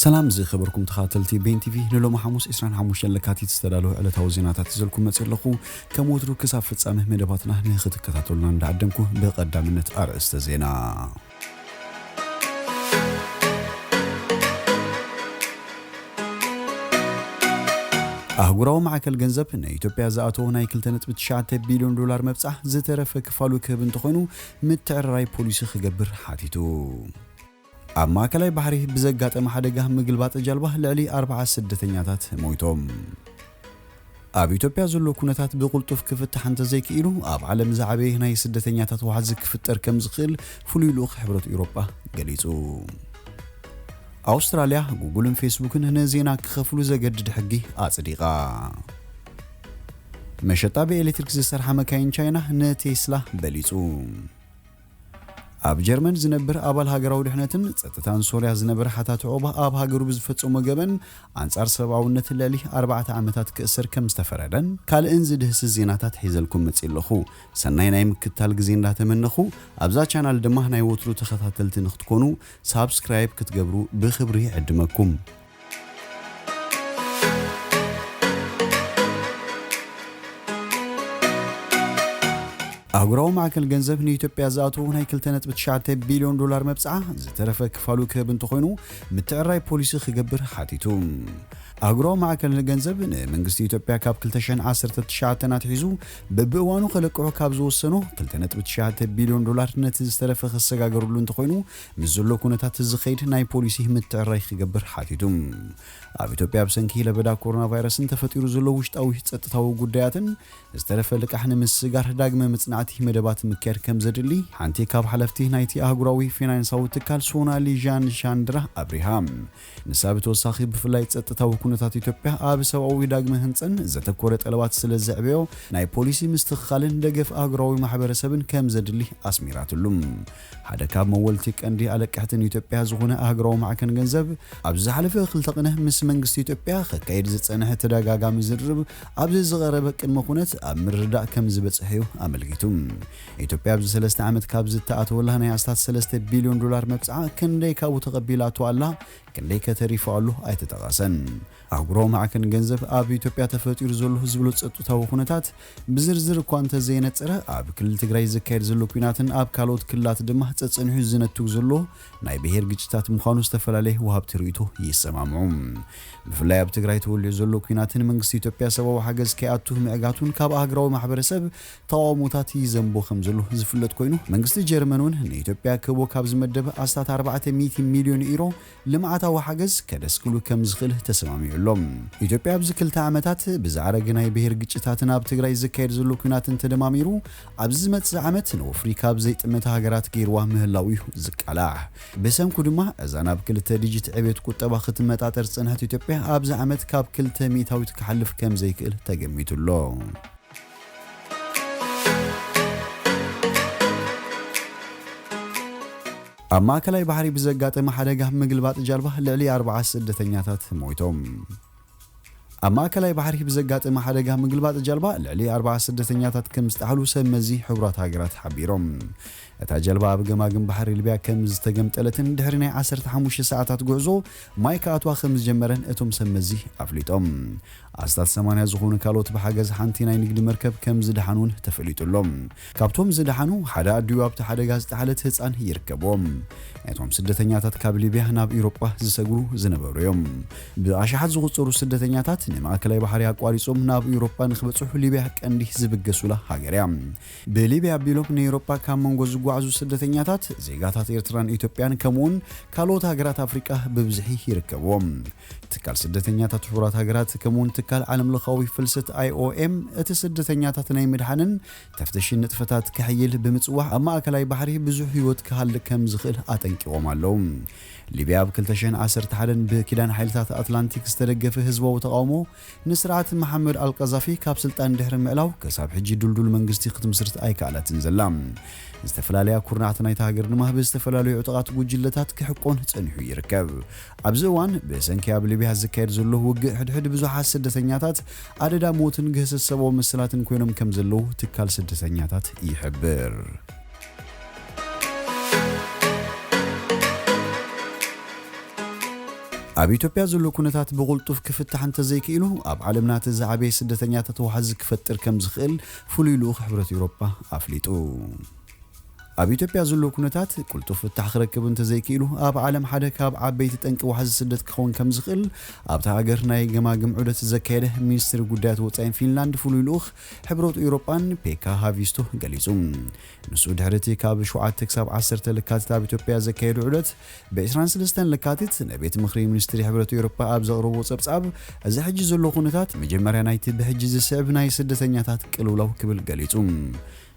سلام زي خبركم تخاتلتي بين تي في نلو محموس إسران حموش لكاتي تستدالو على توزينات تزلكم متسلخو كموترو كساف فتسامه مدباتنا نخد كتاتولنا ندعدمكو بقدامنة أرأس زينا أهجروا معك الجنزب إن إثيوبيا زاتو هنا يكلتنت بتشعت بليون دولار مبصح زترف كفالو كبن تخونو متعرّي بوليس خجبر حاتيتو أما كلاي بحري بزقات أما حدقه مقلبات جلبه لعلي 4 سدتنياتات مويتوم أب إثيوبيا زلو كونتات بقلطف كفت حنت زي كيلو أب عالم زعبي هنا سدتنياتات وحزك كفتر كم زخيل فليلوخ حبرة أوروبا قليتو أستراليا جوجل فيسبوك هنا زينا كخفلو زجدد حقي أصدقاء مشطة بإلكتريك زسرحة مكاين تشاينا نتيسلا بليتو أب جرمن زنبر أبال هاجرو دحنتن ستتان سوريا زنبر حتى تعوبة أب هاجرو بزفتو مجبن عنصر 7 الليلي 4 عامتات كأسر كم استفردن قال انزد هس الزيناتات حيزلكم متسلخو سناينا يمكتال جزين لا تمنخو أبزا channel دمه هنا يوترو تخطاتلت نختكونو سبسكرايب كتجبرو بخبري عدمكم أهجروا معك الجنزب إن إثيوبيا زاتو هنا يكلتنت بتشعت بليون دولار مبصعة زترف كفالو كبن تخونو متعرّي بوليس خجبر حاتيتوم أهجروا معك الجنزب إن منجست إثيوبيا كاب كلتشان 10 تشعتنات حيزو ببوانو خلقعو كاب زوسنو كلتنت بتشعت بليون دولار نتز ترف خسجاجرولون تخونو مزلو كونتات الزخيد ناي بوليسي متعرّي خجبر حاتيتوم أب إثيوبيا بسنكي لبدا كورونا فيروس تفتيرو زلو وشتاوي تصتتاو غداياتن استرف لك احنا مسجار داغم مصنعتي مدبات مكير كم زدلي حنتي كاب حلفتي نايتي اهغراوي فينانساو تكال سونالي جان شاندرا ابراهام نسابت وساخي بفلاي تصتتاو كونتات إثيوبيا اب سواوي داغم هنصن زتكوره طلبات سلازعبيو ناي بوليسي مستخالن دغف اهغراوي محبرسبن كم زدلي اسميراتلوم حدا كاب مولتي قندي علقحتن إثيوبيا زغونه اهغراو معكن گنزب ابز حلفه خلتقنه مس منግስት ኢትዮጵያ ከካይድ ዝጸነህ ተደጋጋሚ ዝርብ ኣብዚ ዝቀረበ ቅድመ ኩነት ኣብ ምርዳእ ከም ዝበጽሕዩ ኣመልኪቱም ኢትዮጵያ ኣብዚ 3 ዓመት ካብ ዝተኣተወላ ናይ 3 ቢልዮን ዶላር መብጽዓ ክንደይ ካብኡ ተቀቢላቱ ኣላ ክንደይ ከተሪፉ ኣሉ ኣይተጠቃሰን ኣህጉሮ ማዕከን ገንዘብ ኣብ ኢትዮጵያ ተፈጢሩ ዘሎ ህዝብሉ ጸጥታው ኩነታት ብዝርዝር ኳንተ ዘይነጽረ ኣብ ክልል ትግራይ ዝካየድ ዘሎ ኩናትን ኣብ ካልኦት ክልላት ድማ ጸጽንሑ ዝነቱ ዘሎ ናይ ብሄር ግጭታት ምዃኑ ዝተፈላልየ ወሃብቲ ርእይቶ ይሰማምዑ ብፍላይ ኣብ ትግራይ ተወልዩ ዘሎ ኩናትን መንግስቲ ኢትዮጵያ ሰብኣዊ ሓገዝ ከይኣቱ ምዕጋቱን ካብ ኣህጉራዊ ማሕበረሰብ ተቃውሞታት ይዘንቦ ከም ዘሎ ዝፍለጥ ኮይኑ መንግስቲ ጀርመን እውን ንኢትዮጵያ ክቦ ካብ ዝመደበ 400 ሚሊዮን ዩሮ ልምዓታዊ ሓገዝ ከደስክሉ ከም ዝኽእል ተሰማሚዑሎም ኢትዮጵያ ኣብ ዝክልተ ዓመታት ብዛዕረገ ናይ ብሄር ግጭታትን ኣብ ትግራይ ዝካየድ ዘሎ ኩናትን ተደማሚሩ ኣብ ዝመጽእ ዓመት ንኣፍሪካ ብዘይጥመት ሃገራት ገይርዋ ምህላው እዩ ዝቃላዕ በሰምኩ ድማ እዛን ኣብ ክልተ ዲጂት ዕቤት ቁጠባ ክትመጣጠር ጽንሐት ኢትዮጵያ ኣብዚ ዓመት ካብ 200 ክሓልፍ ከም ዘይክእል ተገሚቱሎ ኣብ ማእከላይ ባሕሪ ብዘጋጠመ ሓደጋ ምግልባጥ ጃልባ ልዕሊ 40 ስደተኛታት ሞይቶም ኣብ ማእከላይ ባሕሪ ብዘጋጠመ ሓደጋ ምግልባጥ ጃልባ ልዕሊ 40 ስደተኛታት ከም ዝተሓሉ ሰመዚ ሕቡራት ሃገራት ሓቢሮም እታ ጀልባ ኣብ ገማግም ባሕሪ ሊብያ ከም ዝተገምጠለትን ድሕሪ ናይ 15 ሰዓታት ጉዕዞ ማይ ከኣትዋ ከም ዝጀመረን እቶም ሰመዚ ኣፍሊጦም ኣስታት 80 ዝኾኑ ካልኦት ብሓገዝ ሓንቲ ናይ ንግዲ መርከብ ከም ዝደሓኑን ተፈሊጡሎም ካብቶም ዝደሓኑ ሓደ ኣድዩ ኣብቲ ሓደጋ ዝተሓለት ህፃን ይርከቦም እቶም ስደተኛታት ካብ ሊብያ ናብ ኤውሮጳ ዝሰግሩ ዝነበሩ እዮም ብኣሽሓት ዝቑጸሩ ስደተኛታት ንማእከላይ ባሕሪ ኣቋሪጾም ናብ ኤውሮጳ ንኽበጽሑ ሊብያ ቀንዲ ዝብገሱላ ሃገር እያ ብሊብያ ኣቢሎም ንኤውሮጳ ካብ መንጎ ዝጓዓዙ ስደተኛታት ዜጋታት ኤርትራን ኢትዮጵያን ከምኡውን ካልኦት ሃገራት ኣፍሪቃ ብብዝሒ ይርከብዎም ትካል ስደተኛታት ሕቡራት ሃገራት ከምኡውን ትካል ዓለም ለኻዊ ፍልሰት IOM እቲ ስደተኛታት ናይ ምድሓንን ተፍተሽን ንጥፈታት ክሕይል ብምጽዋዕ ኣብ ማእከላይ ባሕሪ ብዙሕ ህይወት ክሃልቅ ከም ዝኽእል ኣጠንቂቖም ኣለዉ ሊብያ ኣብ 2011 ብኪዳን ሓይልታት ኣትላንቲክ ዝተደገፈ ህዝባዊ ተቃውሞ ንስርዓት መሐመድ አልቀዛፊ ካብ ስልጣን ድሕሪ ምዕላው ከሳብ ሕጂ ድልዱል መንግስቲ ክትምስርት ኣይከኣላትን ዘላ ዝተፈላልያ ኩርናዓት ናይቲ ሃገር ድማ ብዝተፈላልዩ ዕጡቃት ጉጅለታት ክሕቆን ጸኒሑ ይርከብ ኣብዚ እዋን ብሰንኪ ኣብ ሊብያ ዝካየድ ዘሎ ውግእ ሕድሕድ ብዙሓት ስደተኛታት ኣደዳ ሞትን ግህሰሰቦ መስላትን ኮይኖም ከም ዘለው ትካል ስደተኛታት ይሕብር ኣብ ኢትዮጵያ ዘሎ ኩነታት ብቁልጡፍ ክፍታሕ እንተዘይክኢሉ ኣብ ዓለምና ተዛዕበየ ስደተኛታት ወሓዚ ክፈጥር ከም ዝኽእል ፍሉይ ልኡኽ ሕብረት ኤውሮጳ ኣፍሊጡ ኣብ ኢትዮጵያ ዘሎ ኩነታት ቁልጡፍ ፍታሕ ክረክብ እንተዘይክኢሉ ኣብ ዓለም ሓደ ካብ ዓበይቲ ጠንቂ ወሓዚ ስደት ክኸውን ከም ዝኽእል ኣብታ ሃገር ናይ ገማግም ዑደት ዘካየደ ሚኒስትሪ ጉዳያት ወፃኢን ፊንላንድ ፍሉይ ልኡኽ ሕብረት ኤውሮጳን ፔካ ሃቪስቶ ገሊጹ ንሱ ድሕርቲ ካብ 7 ክሳብ 10 ለካቲት ኣብ ኢትዮጵያ ዘካየደ ዑደት ብ23 ለካቲት ንቤት ምኽሪ ሚኒስትሪ ሕብረት ኤውሮጳ ኣብ ዘቕረቦ ጸብጻብ እዚ ሕጂ ዘሎ ኩነታት መጀመርያ ናይቲ ብሕጂ ዝስዕብ ናይ ስደተኛታት ቅልውላው ክብል ገሊጹ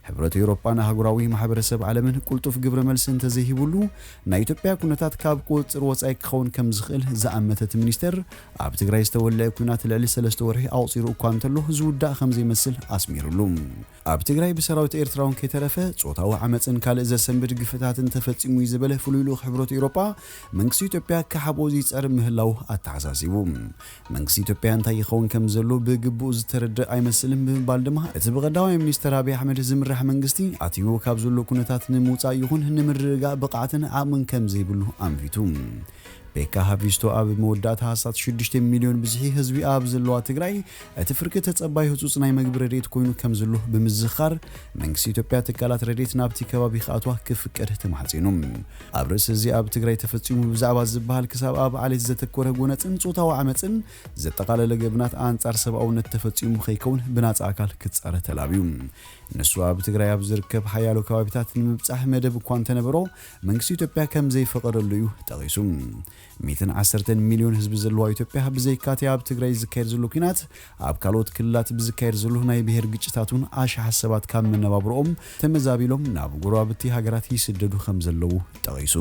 ሕብረት ኤውሮጳን ኣህጉራዊ ማሕበረሰብ ዓለምን ቁልጡፍ ግብረ መልሲ እንተዘይሂቡሉ ናይ ኢትዮጵያ ኩነታት ካብ ቁፅር ወፃኢ ክኸውን ከም ዝኽእል ዝኣመተት ሚኒስተር ኣብ ትግራይ ዝተወልዐ ኩናት ልዕሊ 3 ወርሒ ኣውፂሩ እኳ እንተሎ ዝውዳእ ከም ዘይመስል ኣስሚሩሉ ኣብ ትግራይ ብሰራዊት ኤርትራውን ከይተረፈ ጾታዊ ዓመፅን ካልእ ዘሰንብድ ግፍታትን ተፈጺሙ ዝበለ ፍሉይ ልኡኽ ሕብረት ኤውሮጳ መንግስቲ ኢትዮጵያ ካሓቦዚ ይጸር ምህላው ኣተሓሳሲቡ መንግስቲ ኢትዮጵያ እንታይ ይኸውን ከም ዘሎ ብግቡእ ዝተረድእ ኣይመስልን ብምባል ድማ እቲ ብቐዳማይ ሚኒስተር አብይ ኣሕመድ ዝምራሕ መንግስቲ ኣትዩ ካብ ዘሎ ኩነታት ንምውፃእ ይኹን ንምርግጋእ ብቕዓትን ዓቕምን ከም ዘይብሉ ኣንፊቱ ፔካ ሃቪስቶ ኣብ መወዳእታ 6 ሚልዮን ብዝሒ ህዝቢ ኣብ ዘለዋ ትግራይ እቲ ፍርቂ ተጸባይ ህጹጽ ናይ መግቢ ረድኤት ኮይኑ ከም ዘሎ ብምዝኻር መንግስቲ ኢትዮጵያ ትካላት ረድኤት ናብቲ ከባቢ ክኣትዋ ክፍቀድ ተማሕጺኑ ኣብ ርእሲ እዚ ኣብ ትግራይ ተፈጺሙ ብዛዕባ ዝበሃል ክሳብ ኣብ ዓሌት ዘተኮረ ጎነፅን ጾታዊ ዓመፅን ዘጠቓለለ ገብናት ኣንጻር ሰብኣውነት ተፈጺሙ ከይከውን ብናጻ ኣካል ክጻረ ተላብዩ ንሱ ኣብ ትግራይ ኣብ ዝርከብ ሓያሎ ከባቢታት ንምብጻሕ መደብ እኳ እንተነበሮ መንግስቲ ኢትዮጵያ ከም ዘይፈቐደሉ እዩ ጠቒሱ 110 ሚልዮን ህዝቢ ዘለዋ ኢትዮጵያ ብዘይካቲ ኣብ ትግራይ ዝካየድ ዘሎ ኩናት ኣብ ካልኦት ክልላት ብዝካየድ ዘሎ ናይ ብሄር ግጭታቱን ኣሽሓት ሰባት ካብ መነባብሮኦም ተመዛቢሎም ናብ ጎረባብቲ ሃገራት ይስደዱ ከም ዘለዉ ጠቒሱ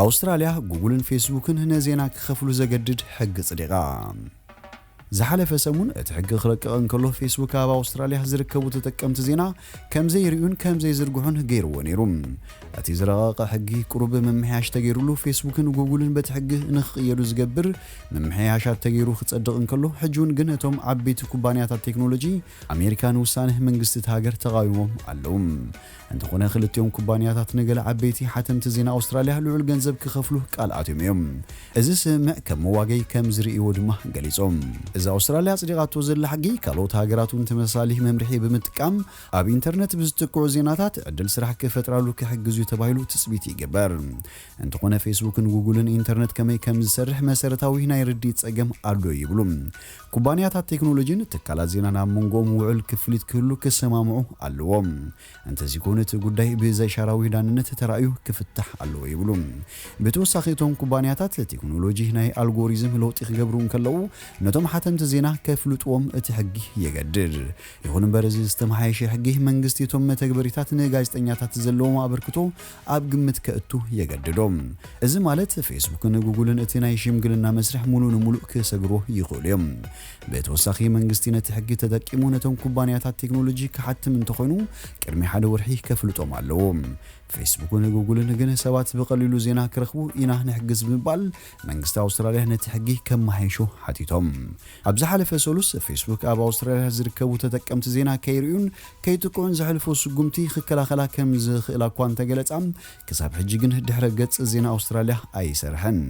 ኣውስትራልያ ጉግልን ፌስቡክን ነዜና ክኸፍሉ ዘገድድ ሕጊ ጽዲቓ ዝሓለፈ ሰሙን እቲ ሕጊ ክረቅቕ እንከሎ ፌስቡክ ኣብ ኣውስትራልያ ዝርከቡ ተጠቀምቲ ዜና ከም ዘይርዩን ከም ዘይዝርግሑን ገይርዎ ነይሩ እቲ ዝረቐቐ ሕጊ ቁሩብ መምሕያሽ ተገይሩሉ ፌስቡክን ጉግልን በቲ ሕጊ ንኽቕየዱ ዝገብር መምሕያሻት ተገይሩ ክጸድቕ እንከሎ ሕጂውን ግን እቶም ዓበይቲ ኩባንያታት ቴክኖሎጂ ኣሜሪካን ውሳነ መንግስቲ ሃገር ተቃዊሞም ኣለዉ እንተኾነ ክልቲኦም ኩባንያታት ንገለ ዓበይቲ ሓተምቲ ዜና ኣውስትራልያ ልዑል ገንዘብ ክኸፍሉ ቃል ኣትዮም እዮም እዚ ስምዕ ከም መዋገይ ከም ዝርእይዎ ድማ ገሊጾም እዚ ኣውስትራልያ ጽዲቓቶ ዘላ ሕጊ ካልኦት ሃገራቱን ተመሳሳሊ መምርሒ ብምጥቃም ኣብ ኢንተርኔት ብዝትክዑ ዜናታት ዕድል ስራሕ ክፈጥራሉ ክሕግዙ ተባሂሉ ትጽቢት ይግበር እንተኾነ ፌስቡክን ጉግልን ኢንተርኔት ከመይ ከም ዝሰርሕ መሰረታዊ ናይ ርድኢት ጸገም ኣሎ ይብሉ ኩባንያታት ቴክኖሎጂን ትካላት ዜና ናብ መንጎኦም ውዕል ክፍሊት ክህሉ ክሰማምዑ ኣለዎም እንተዚኮነ እቲ ጉዳይ ብዘይሻራዊ ዳንነት ተራእዩ ክፍታሕ ኣለዎ ይብሉ ብተወሳኺ እቶም ኩባንያታት ቴክኖሎጂ ናይ ኣልጎሪዝም ለውጢ ክገብሩ እንከለዉ ነቶም ሓተምቲ ዜና ከፍልጥዎም እቲ ሕጊ የገድድ ይኹን እምበር እዚ ዝተመሓየሸ ሕጊ መንግስቲ እቶም መተግበሪታት ንጋዜጠኛታት ዘለዎም ኣበርክቶ ኣብ ግምት ከእቱ የገድዶም እዚ ማለት ፌስቡክን ጉግልን እቲ ናይ ሽምግልና መስርሕ ሙሉእ ንሙሉእ ክሰግርዎ ይኽእሉ እዮም ብተወሳኺ መንግስቲ ነቲ ሕጊ ተጠቂሙ ነቶም ኩባንያታት ቴክኖሎጂ ክሓትም እንተኾይኑ ቅድሚ ሓደ ወርሒ ከፍልጦም ኣለዎ ፌስቡክን ጉግልን ግን ሰባት ብቐሊሉ ዜና ክረኽቡ ኢና ንሕግዝ ብምባል መንግስቲ ኣውስትራልያ ነቲ ሕጊ ከመሓይሾ ሓቲቶም ኣብ ዝሓለፈ ሰሉስ ፌስቡክ ኣብ ኣውስትራልያ ዝርከቡ ተጠቀምቲ ዜና ከይርዩን ከይጥቅዑን ዘሕልፎ ስጉምቲ ክከላኸላ ከም ዝኽእላ እኳ እንተገለጻ ክሳብ ሕጂ ግን ድሕረ ገጽ ዜና ኣውስትራልያ ኣይሰርሐን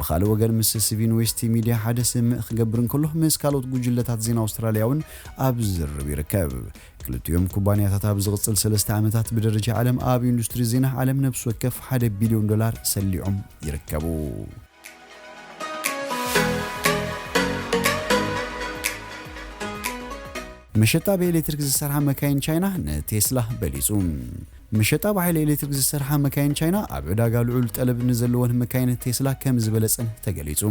ብኻልእ ወገን ምስ ሲቪን ዌስት ሚድያ ሓደ ስምዕ ክገብር እንከሎ ምስ ካልኦት ጉጅለታት ዜና ኣውስትራልያውን ኣብ ዝርብ ይርከብ ክልቲኦም ኩባንያታት ኣብ ዝቕጽል 3 ዓመታት ብደረጃ ዓለም ኣብ ኢንዱስትሪ ዜና ዓለም ነፍሲ ወከፍ $1 ቢልዮን ሰሊዖም ይርከቡ መሸጣ ብኤሌክትሪክ ዝሰርሓ መካይን ቻይና ንቴስላ በሊጹ መሸጣ ብሓይሊ ኤሌክትሪክ ዝሰርሓ መካይን ቻይና ኣብ ዕዳጋ ልዑል ጠለብ ንዘለወን መካይን ቴስላ ከም ዝበለጸን ተገሊጹ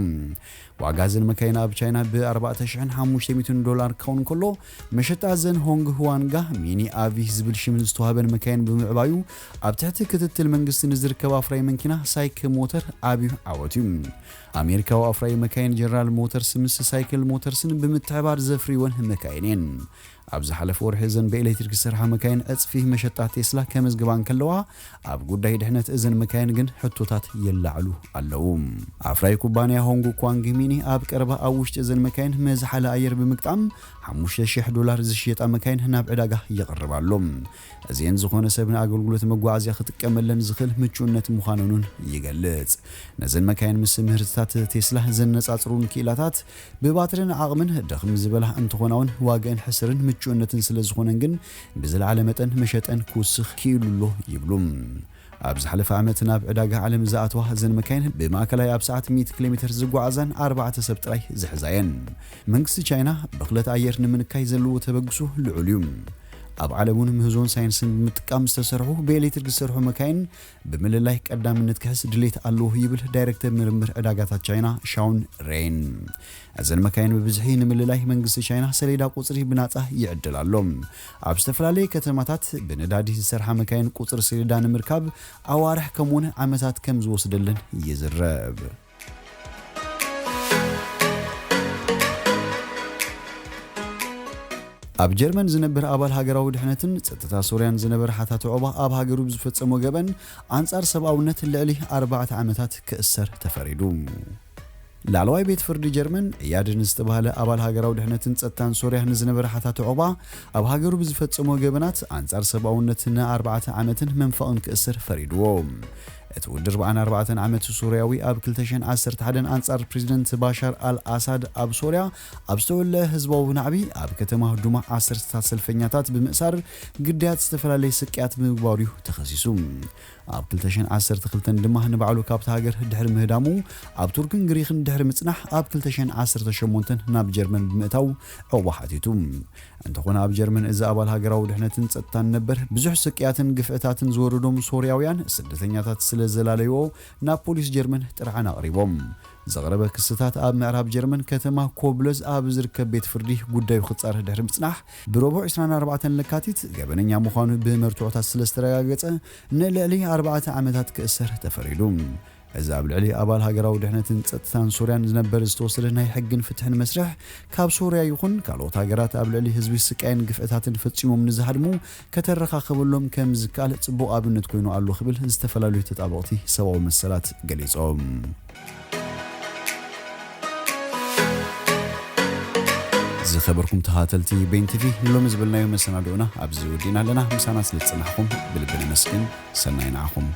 ዋጋ ዘን መካይን ኣብ ቻይና $4,500 ክኸውን ከሎ መሸጣ ዘን ሆንግ ሁዋንጋ ሚኒ አቪ ዝብል ሽም ዝተዋህበን መካይን ብምዕባዩ ኣብ ትሕቲ ክትትል መንግስቲ ንዝርከብ ኣፍራይ መኪና ሳይክ ሞተር ኣብዩ ዓወትዩ ኣሜሪካዊ ኣፍራይ መካይን ጀነራል ሞተርስ ምስ ሳይክል ሞተርስን ብምትሕባር ዘፍርይወን መካይንን ኣብዚ ሓለፈ ወርሒ እዘን ብኤሌክትሪክ ዝሰርሓ መካይን ኣጽፊ መሸጣ ቴስላ ከመዝግባን ከለዋ ኣብ ጉዳይ ድሕነት እዘን መካይን ግን ሕቶታት የላዕሉ ኣለዉ ኣፍራይ ኩባንያ ሆንግ ኮንግ ሚኒ ኣብ ቀረባ ኣብ ውሽጢ እዘን መካይን መዝሓለ ኣየር ብምግጣም $5,000 ዝሽየጣ መካይን ናብ ዕዳጋ ይቐርባሎም እዚን ዝኾነ ሰብን ኣገልግሎት መጓዓዝያ ክትቀመለን ዝኽእል ምቹእነት ምዃኑን ይገልጽ ነዘን መካይን ምስ ምህርትታት ቴስላ ዘነጻጽሩን ኪላታት ብባትሪን ዓቕምን ደኽም ዝበላ እንትኾናውን ዋጋን ሕስርን ምቹእነትን ስለ ዝኾነን ግን ብዝለዓለ መጠን መሸጠን ክውስኽ ክኢሉሎ ይብሉም ኣብ ዝሓለፈ ዓመት ናብ ዕዳጋ ዓለም ዝኣተዋ እዘን መካይን ብማእከላይ ኣብ ሰዓት 100 ኪሎሜትር ዝጓዓዛን 4 ሰብ ጥራይ ዝሕዛየን መንግስቲ ቻይና ብኽለት ኣየር ንምንካይ ዘለዎ ተበግሱ ልዑል እዩ ኣብ ዓለሙን ምህዞን ሳይንስን ብምጥቃም ዝተሰርሑ ብኤሌክትሪክ ዝሰርሑ መካይን ብምልላይ ቀዳምነት ክሕስ ድሌት ኣለዎ ይብል ዳይሬክተር ምርምር ዕዳጋታት ቻይና ሻውን ሬን እዘን መካይን ብብዝሒ ንምልላይ መንግስቲ ቻይና ሰሌዳ ቁጽሪ ብናጻ ይዕድል ኣሎም ኣብ ዝተፈላለዩ ከተማታት ብነዳዲ ዝሰርሓ መካይን ቁጽሪ ሰሌዳ ንምርካብ ኣዋርሕ ከምኡውን ዓመታት ከም ዝወስደለን ይዝረብ ኣብ ጀርመን ዝነብር ኣባል ሃገራዊ ድሕነትን ጸጥታ ሶርያን ዝነብር ሓታት ዕቁባ ኣብ ሃገሩ ዝፈጸሞ ገበን አንጻር ሰብኣውነት ልዕሊ 4 ዓመታት ክእሰር ተፈሪዱ ላዕለዋይ ቤት ፍርዲ ጀርመን ያድን ዝተባሃለ ኣባል ሃገራዊ ድሕነትን ጸጥታን ሶርያ ንዝነብር ሓታት ዕቁባ ኣብ ሃገሩ ዝፈጸሞ ገበናት አንጻር ሰብኣውነት ን4 ዓመትን መንፈቕን ክእሰር ፈሪድዎ እቲ ወዲ 44 ዓመት ሶርያዊ ኣብ 2011 አንጻር ፕሬዝደንት ባሻር አልአሳድ ኣብ ሶርያ ኣብ ዝተወለደ ህዝባዊ ናዕቢ ኣብ ከተማ ዱማ 10 ሰልፈኛታት ብምእሳር ግዳያት ዝተፈላለዩ ስቅያት ምግባሩ ተኸሲሱ ኣብ 2012 ድማ ንባዕሉ ካብታ ሃገር ድሕሪ ምህዳሙ ኣብ ቱርክን ግሪክን ድሕሪ ምጽናሕ ኣብ 2018 ናብ ጀርመን ብምእታው ዕቁባ ሓቲቱ እንተኾነ ኣብ ጀርመን እዚ ኣባል ሃገራዊ ድሕነትን ጸጥታን ነበር ብዙሕ ስቅያትን ግፍዕታትን ዝወረዶም ሶርያውያን ስደተኛታት ስለዘላለዮ ናብ ፖሊስ ጀርመን ጥርዓን ኣቕሪቦም ዘቕረበ ክስታት ኣብ ምዕራብ ጀርመን ከተማ ኮብለዝ ኣብ ዝርከብ ቤት ፍርዲ ጉዳዩ ክጻርህ ድሕሪ ምጽናሕ ብረቡዕ 24 ለካቲት ገበነኛ ምዃኑ ብመርቱዖታት ስለዝተረጋገጸ ንልዕሊ 4 ዓመታት ክእሰር ተፈሪዱ እዚ ኣብ ልዕሊ ኣባል ሃገራዊ ድሕነትን ጸጥታን ሶርያን ዝነበር ዝተወሰደ ናይ ሕግን ፍትሕን መስርሕ ካብ ሶርያ ይኹን ካልኦት ሃገራት ኣብ ልዕሊ ህዝቢ ስቃይን ግፍዕታትን ፈጺሞም ንዝሃድሙ ከተረኻኸበሎም ከም ዝከኣል ጽቡቕ ኣብነት ኮይኑ ኣሎ ክብል ዝተፈላለዩ ተጣበቕቲ ሰብኣዊ መሰላት ገሊጾም ዝኸበርኩም ተኸታተልቲ ቤን ቲቪ ሎሚ ዝብልናዮ መሰናዶና ኣብዚ ወዲና ኣለና ምሳና ስለ ዝጸናሕኩም ብልቢ ነመስግን ሰናይ ንዓኹም